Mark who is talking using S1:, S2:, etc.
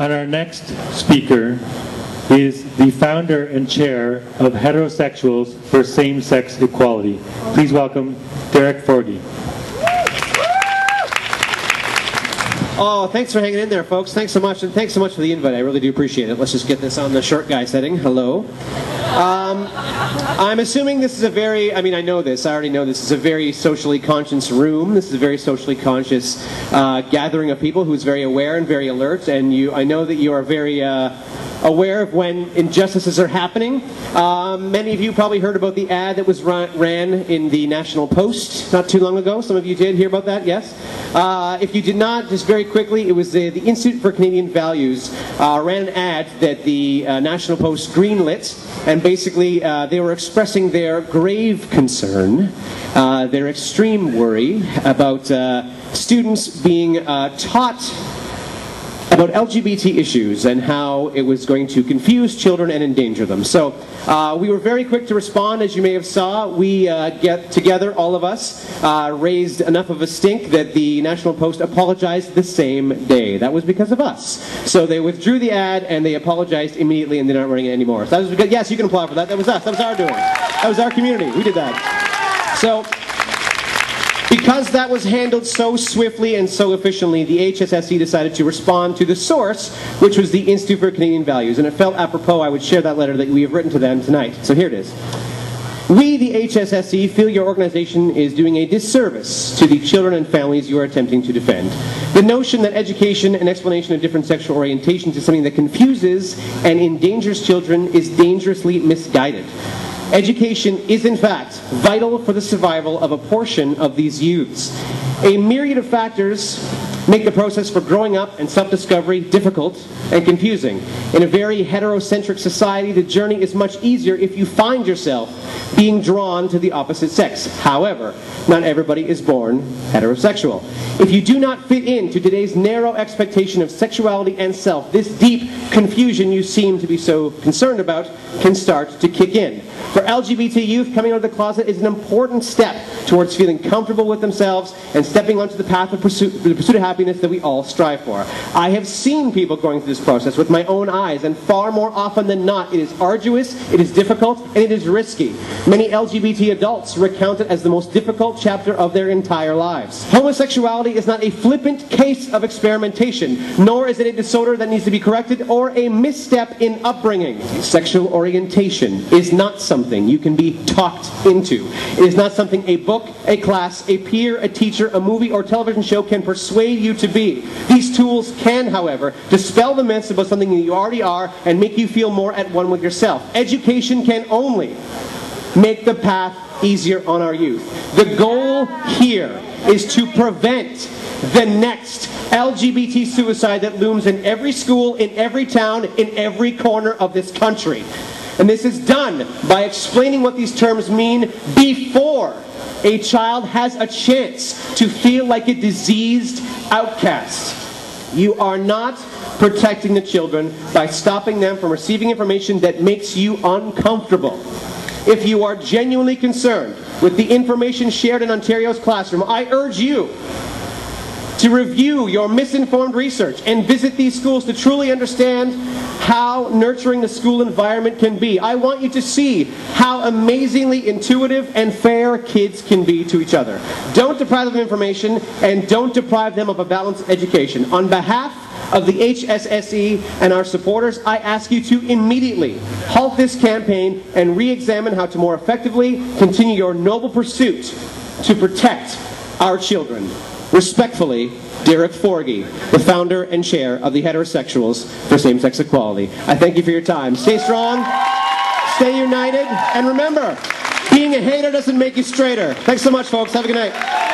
S1: And our next speaker is the founder and chair of Heterosexuals for Same-Sex Equality. Please welcome Derek Forgy.
S2: Oh, thanks for hanging in there, folks. Thanks so much, and thanks so much for the invite. I really do appreciate it. Let's just get this on the short guy setting. Hello. I'm assuming this is a very, I know this, I already know this is a very socially conscious room. This is a very socially conscious gathering of people who's very aware and very alert, and I know that you are very aware of when injustices are happening. Many of you probably heard about the ad that was ran in the National Post not too long ago. Some of you did hear about that, yes? If you did not, just very quickly, it was the Institute for Canadian Values ran an ad that the National Post greenlit, and basically they were expressing their grave concern, their extreme worry about students being taught about LGBT issues and how it was going to confuse children and endanger them. So we were very quick to respond, as you may have saw. We get together, all of us, raised enough of a stink that the National Post apologized the same day. That was because of us. So they withdrew the ad and they apologized immediately, and they're not running it anymore. So that was because, yes, you can apply for that. That was us. That was our doing. That was our community. We did that. So because that was handled so swiftly and so efficiently, the HSSE decided to respond to the source, which was the Institute for Canadian Values, and it felt apropos I would share that letter that we have written to them tonight. So here it is. We, the HSSE, feel your organization is doing a disservice to the children and families you are attempting to defend. The notion that education and explanation of different sexual orientations is something that confuses and endangers children is dangerously misguided. Education is, in fact, vital for the survival of a portion of these youths. A myriad of factors make the process for growing up and self-discovery difficult and confusing. In a very heterocentric society, the journey is much easier if you find yourself being drawn to the opposite sex. However, not everybody is born heterosexual. If you do not fit into today's narrow expectation of sexuality and self, this deep confusion you seem to be so concerned about can start to kick in. For LGBT youth, coming out of the closet is an important step towards feeling comfortable with themselves and stepping onto the path of the pursuit of happiness that we all strive for. I have seen people going through this process with my own eyes, and far more often than not, it is arduous, it is difficult, and it is risky. Many LGBT adults recount it as the most difficult chapter of their entire lives. Homosexuality is not a flippant case of experimentation, nor is it a disorder that needs to be corrected or a misstep in upbringing. Sexual orientation is not something you can be talked into. It is not something a book, a class, a peer, a teacher, a movie, or television show can persuade you to be. These tools can, however, dispel the myths about something that you already are and make you feel more at one with yourself. Education can only make the path easier on our youth. The goal here is to prevent the next LGBT suicide that looms in every school, in every town, in every corner of this country. And this is done by explaining what these terms mean before a child has a chance to feel like a diseased outcast. You are not protecting the children by stopping them from receiving information that makes you uncomfortable. If you are genuinely concerned with the information shared in Ontario's classroom, I urge you to review your misinformed research and visit these schools to truly understand how nurturing the school environment can be. I want you to see how amazingly intuitive and fair kids can be to each other. Don't deprive them of information, and don't deprive them of a balanced education. On behalf of the HSSE and our supporters, I ask you to immediately halt this campaign and re-examine how to more effectively continue your noble pursuit to protect our children. Respectfully, Derek Forgy, the founder and chair of the Heterosexuals for Same-Sex Equality. I thank you for your time. Stay strong, stay united, and remember, being a hater doesn't make you straighter. Thanks so much, folks. Have a good night.